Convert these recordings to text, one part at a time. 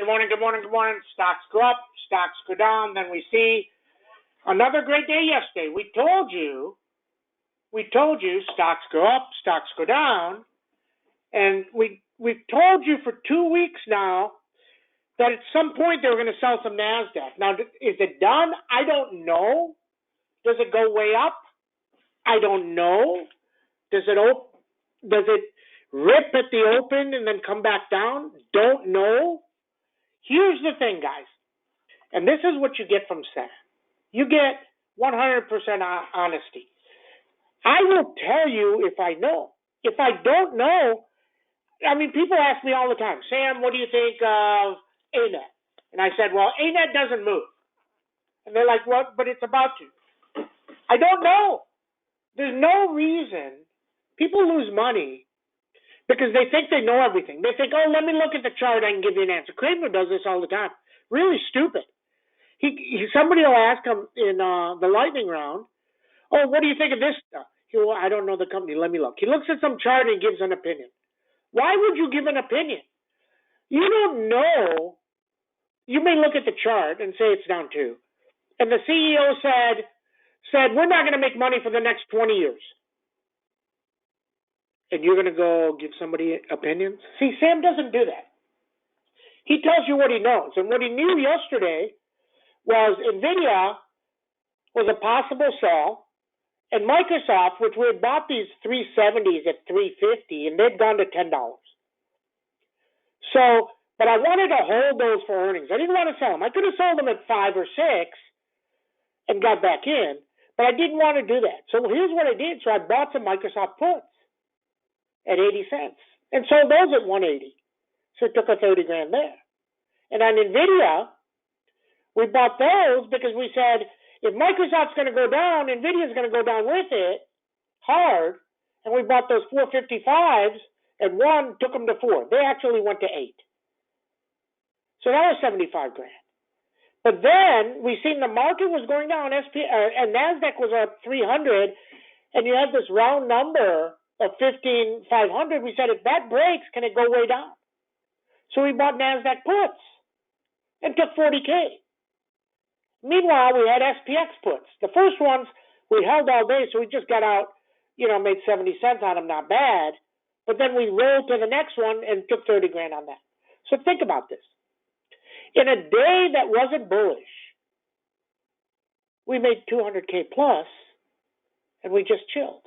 Good morning, good morning, good morning. Stocks go up, stocks go down. Then we see another great day yesterday. We told you stocks go up, stocks go down. And we've told you for 2 weeks now that at some point they were going to sell some NASDAQ. Now, is it done? I don't know. Does it go way up? I don't know. Does it rip at the open and then come back down? Don't know. Here's the thing, guys, and this is what you get from Sam. You get 100% honesty. I will tell you if I know. If I don't know, I mean, people ask me all the time, Sam, what do you think of ANET? And I said, well, ANET doesn't move. And they're like, what? But it's about to. I don't know. There's no reason. People lose money because they think they know everything. They think, oh, let me look at the chart. I can give you an answer. Kramer does this all the time. Really stupid. Somebody will ask him in the lightning round, oh, what do you think of this stuff? Well, I don't know the company. Let me look. He looks at some chart and gives an opinion. Why would you give an opinion? You don't know. You may look at the chart and say it's down 2. And the CEO said, we're not going to make money for the next 20 years. And you're going to go give somebody opinions? See, Sam doesn't do that. He tells you what he knows. And what he knew yesterday was NVIDIA was a possible sell, and Microsoft, which we had bought these 370s at $350, and they'd gone to $10. So, but I wanted to hold those for earnings. I didn't want to sell them. I could have sold them at 5 or 6 and got back in, but I didn't want to do that. So here's what I did. So I bought some Microsoft puts at 80 cents and sold those at 180. So it took a 30 grand there. And on NVIDIA, we bought those because we said, if Microsoft's going to go down, NVIDIA's going to go down with it hard. And we bought those 455s and took them to 4. They actually went to 8. So that was 75 grand. But then we seen the market was going down, and NASDAQ was up 300, and you had this round number of 15,500. We said, if that breaks, can it go way down? So we bought NASDAQ puts and took 40K. Meanwhile, we had SPX puts. The first ones we held all day, so we just got out, made 70 cents on them, not bad. But then we rolled to the next one and took 30 grand on that. So think about this. In a day that wasn't bullish, we made 200K plus, and we just chilled.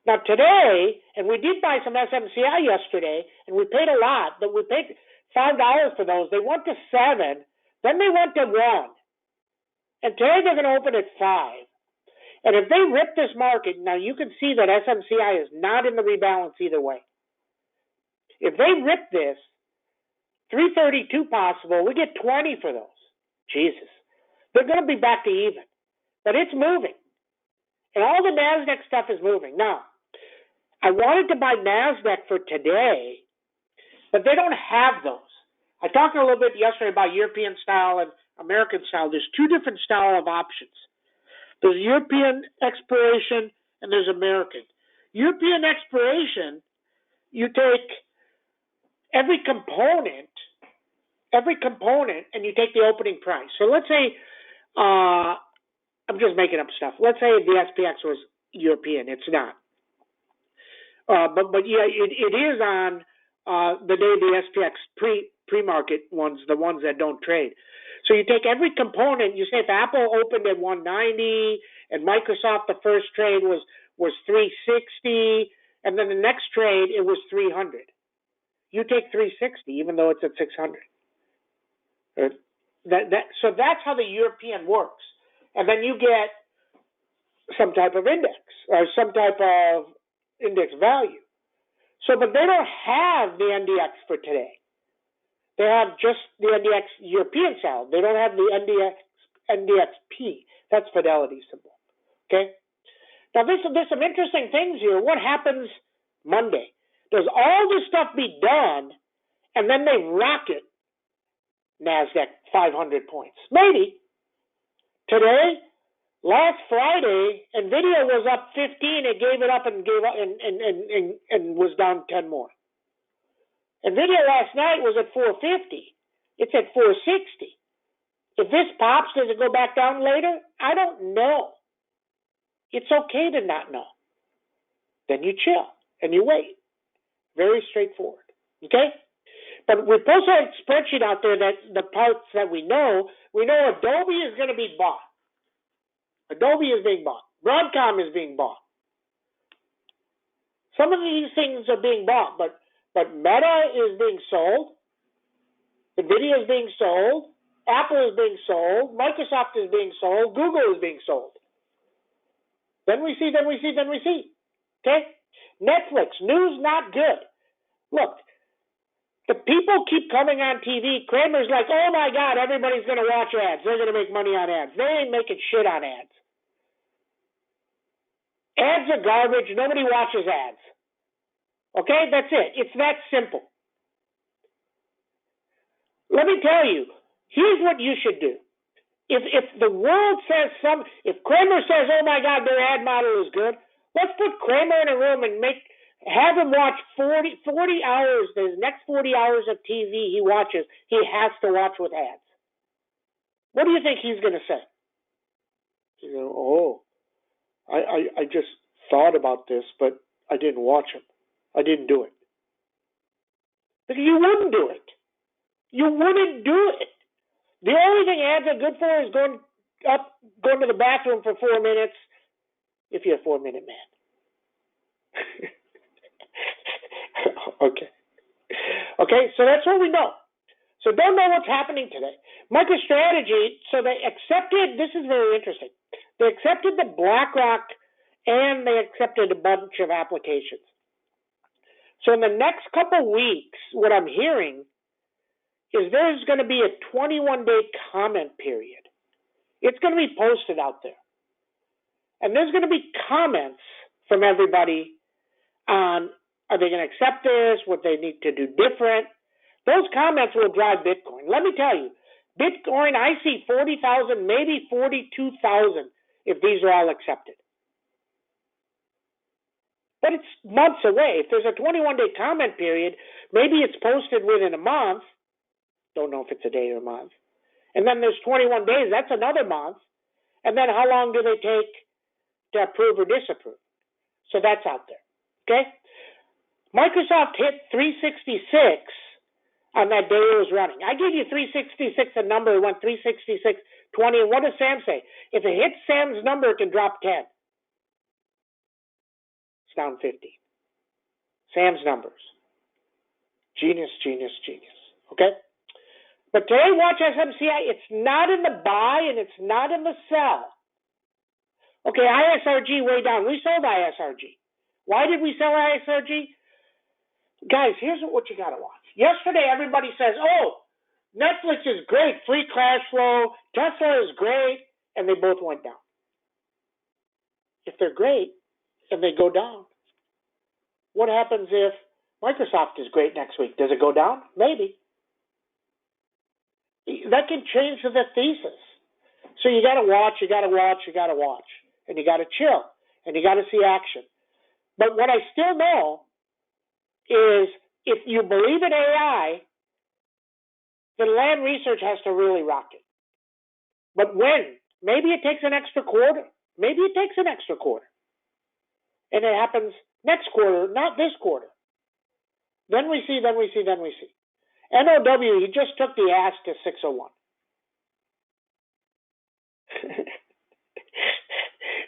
Now today, and we did buy some SMCI yesterday, and we paid a lot, but we paid $5 for those. They went to 7, then they went to 1. And today they're going to open at 5. And if they rip this market, now you can see that SMCI is not in the rebalance either way. If they rip this, 332 possible, we get 20 for those. Jesus. They're going to be back to even. But it's moving. And all the NASDAQ stuff is moving. Now, I wanted to buy NASDAQ for today, but they don't have those. I talked a little bit yesterday about European style and American style. There's 2 different style of options. There's European expiration and there's American. European expiration, you take every component and you take the opening price. So let's say, I'm just making up stuff. Let's say the SPX was European. It's not. But yeah, it is on the day the SPX pre-market ones, the ones that don't trade. So you take every component. You say if Apple opened at 190 and Microsoft, the first trade was 360, and then the next trade it was 300. You take 360 even though it's at 600. So that's how the European works. And then you get some type of index or some type of index value. So, but they don't have the NDX for today. They have just the NDX European style. They don't have the NDXP. That's Fidelity symbol. Okay? Now, there's some interesting things here. What happens Monday? Does all this stuff be done and then they rocket NASDAQ 500 points? Maybe. Today, last Friday, NVIDIA was up 15. It gave it up and was down 10 more. NVIDIA last night was at 450. It's at 460. If this pops, does it go back down later? I don't know. It's okay to not know. Then you chill and you wait. Very straightforward. Okay? But we posted a spreadsheet out there that the parts that we know Adobe is going to be bought. Adobe is being bought. Broadcom is being bought. Some of these things are being bought, but Meta is being sold. NVIDIA is being sold. Apple is being sold. Microsoft is being sold. Google is being sold. Then we see. Okay? Netflix, news not good. Look, the people keep coming on TV. Kramer's like, oh my God, everybody's going to watch ads. They're going to make money on ads. They ain't making shit on ads. Ads are garbage. Nobody watches ads. Okay, that's it. It's that simple. Let me tell you, here's what you should do. If the world says if Kramer says, oh my God, their ad model is good, let's put Kramer in a room and have him watch 40 hours, the next 40 hours of TV he watches, he has to watch with ads. What do you think he's going to say? He's going, oh, I just thought about this, but I didn't watch them. I didn't do it. Because you wouldn't do it. You wouldn't do it. The only thing ads are good for is going to the bathroom for 4 minutes, if you're a 4-minute man. Okay, so that's what we know. So don't know what's happening today. MicroStrategy, so they accepted, this is very interesting, they accepted the BlackRock and they accepted a bunch of applications. So in the next couple weeks, what I'm hearing is there's going to be a 21-day comment period. It's going to be posted out there. And there's going to be comments from everybody on, are they going to accept this? What they need to do different? Those comments will drive Bitcoin. Let me tell you, Bitcoin, I see 40,000, maybe 42,000 if these are all accepted. But it's months away. If there's a 21-day comment period, maybe it's posted within a month. Don't know if it's a day or a month. And then there's 21 days. That's another month. And then how long do they take to approve or disapprove? So that's out there. Okay? Microsoft hit 366 on that day it was running. I gave you 366, a number. It went 366.20. And what does Sam say? If it hits Sam's number, it can drop 10. It's down 50. Sam's numbers. Genius. Okay? But today, watch SMCI. It's not in the buy and it's not in the sell. Okay, ISRG way down. We sold ISRG. Why did we sell ISRG? Guys, here's what you got to watch. Yesterday, everybody says, oh, Netflix is great, free cash flow, Tesla is great, and they both went down. If they're great and they go down, what happens if Microsoft is great next week? Does it go down? Maybe. That can change the thesis. So you got to watch. And you got to chill. And you got to see action. But what I still know is if you believe in AI, then Land Research has to really rock it. But when? Maybe it takes an extra quarter. And it happens next quarter, not this quarter. Then we see. NOW, he just took the ass to 601.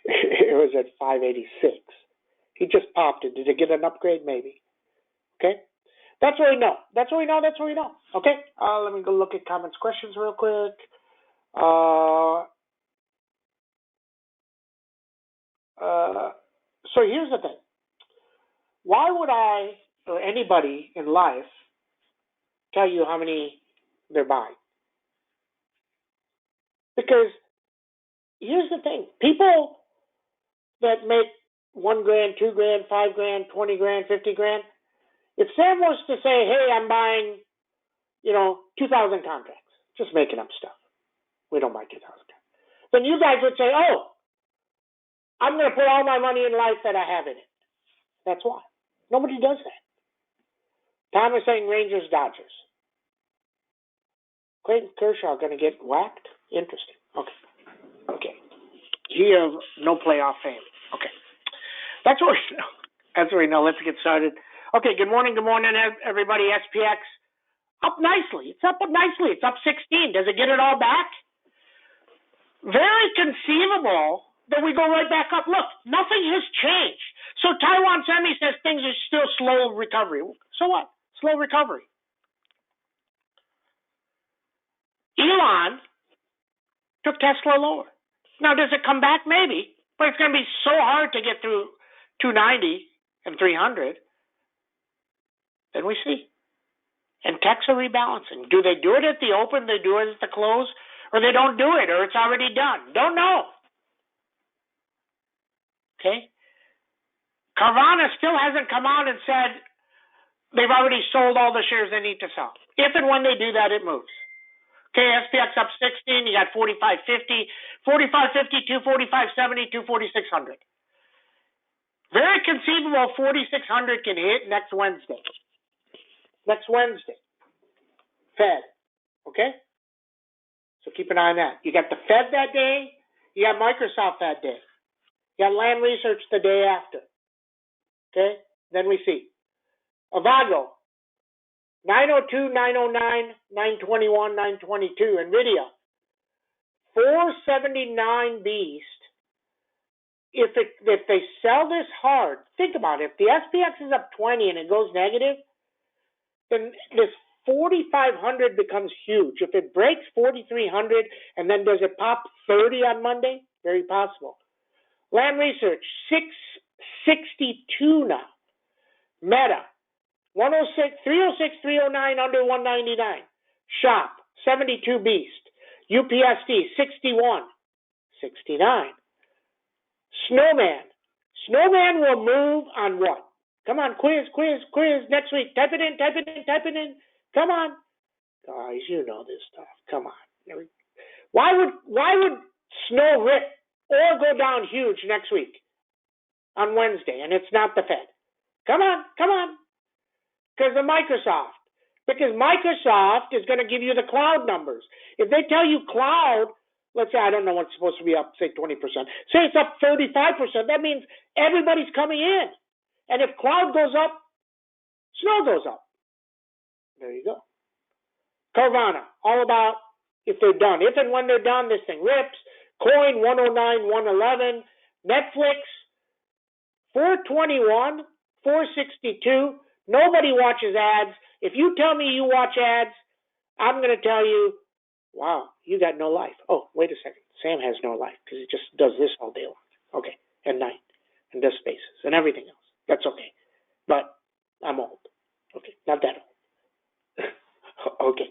It was at 586. He just popped it. Did it get an upgrade? Maybe. Okay? That's what we know. Okay? Let me go look at comments, questions real quick. So here's the thing. Why would I, or anybody in life, tell you how many they're buying? Because here's the thing. People that make $1,000, $2,000, $5,000, $20,000, $50,000, if Sam was to say, hey, I'm buying, 2,000 contracts, just making up stuff. We don't buy 2,000 contracts. Then you guys would say, oh, I'm going to put all my money in life that I have in it. That's why. Nobody does that. Tom is saying Rangers, Dodgers. Clayton Kershaw going to get whacked? Interesting. Okay. He of no playoff fame. Okay. That's what we know. That's what we know. Let's get started. Okay, good morning, everybody. SPX up nicely. It's up nicely. It's up 16. Does it get it all back? Very conceivable that we go right back up. Look, nothing has changed. So Taiwan Semi says things are still slow recovery. So what? Slow recovery. Elon took Tesla lower. Now, does it come back? Maybe. But it's going to be so hard to get through 290 and 300. Then we see. And techs are rebalancing. Do they do it at the open? They do it at the close? Or they don't do it, or it's already done? Don't know. Okay? Carvana still hasn't come out and said they've already sold all the shares they need to sell. If and when they do that, it moves. Okay, SPX up 16. You got 45.50, 45.52, 45.70, 246.00. Very conceivable 4,600 can hit next Wednesday. Next Wednesday. Fed. Okay? So keep an eye on that. You got the Fed that day. You got Microsoft that day. You got Land Research the day after. Okay? Then we see. Avago. 902, 909, 921, 922. NVIDIA. 479 beast. If they sell this hard, think about it. If the SPX is up 20 and it goes negative, then this 4,500 becomes huge. If it breaks 4,300 and then does it pop 30 on Monday? Very possible. Land Research, 662 now. Meta, 106, 306, 309, under 199. Shop, 72 beast. UPSD, 61, 69. Snowman. Snowman will move on what? Come on, quiz next week. Type it in. Come on. Guys, you know this stuff. Come on. Why would snow rip or go down huge next week on Wednesday and it's not the Fed? Come on. Because Microsoft is going to give you the cloud numbers. If they tell you cloud, let's say, I don't know what's supposed to be up, say 20%. Say it's up 35%. That means everybody's coming in. And if cloud goes up, snow goes up. There you go. Carvana, all about if they're done. If and when they're done, this thing rips. Coin, 109, 111. Netflix, 421, 462. Nobody watches ads. If you tell me you watch ads, I'm going to tell you, wow, you got no life. Oh, wait a second. Sam has no life because he just does this all day long. Okay, at night. And does spaces and everything else. That's okay. But I'm old. Okay, not that old. Okay.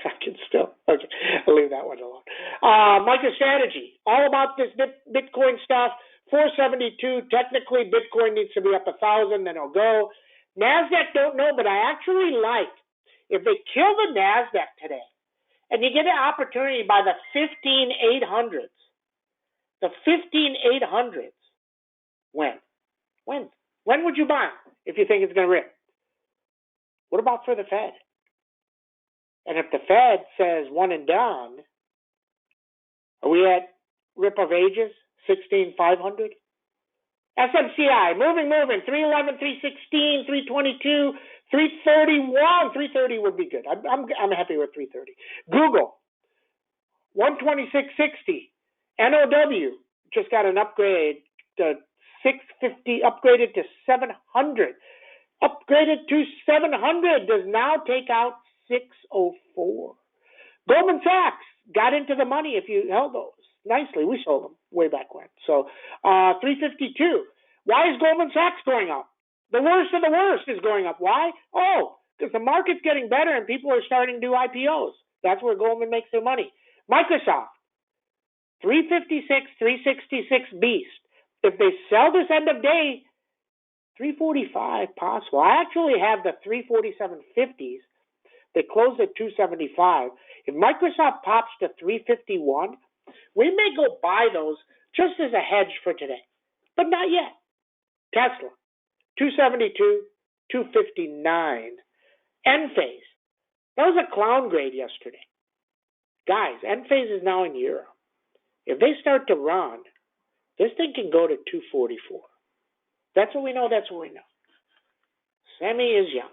I can still. Okay, I'll leave that one alone. MicroStrategy, all about this Bitcoin stuff. 472. Technically, Bitcoin needs to be up 1,000, then it'll go. NASDAQ, don't know, but I actually like if they kill the NASDAQ today and you get an opportunity by the 15,800s. The 15,800s. When would you buy if you think it's going to rip? What about for the Fed? And if the Fed says one and done, are we at rip of ages? 16,500? SMCI, moving, 311, 316, 322, 331. 330 would be good. I'm happy with 330. Google, 126.60. NOW just got an upgrade to 650, upgraded to 700. Upgraded to 700 does now take out 604. Goldman Sachs got into the money if you held those. Nicely, we sold them way back when. So 352. Why is Goldman Sachs going up? The worst of the worst is going up. Why? Oh, because the market's getting better and people are starting to do IPOs. That's where Goldman makes their money. Microsoft, 356, 366 beast. If they sell this end of day, 345 possible. I actually have the 347.50s. They closed at 275. If Microsoft pops to 351, we may go buy those just as a hedge for today, but not yet. Tesla, 272, 259. Enphase, that was a clown grade yesterday. Guys, end phase is now in Europe. If they start to run, this thing can go to 244. That's what we know. That's what we know. Semi is young.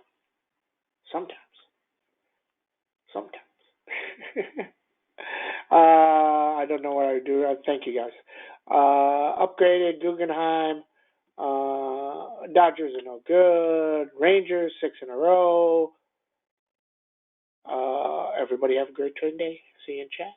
Sometimes. I don't know what I would do. Thank you guys. Upgraded Guggenheim. Dodgers are no good. Rangers 6 in a row. Everybody have a great trading day. See you in chat.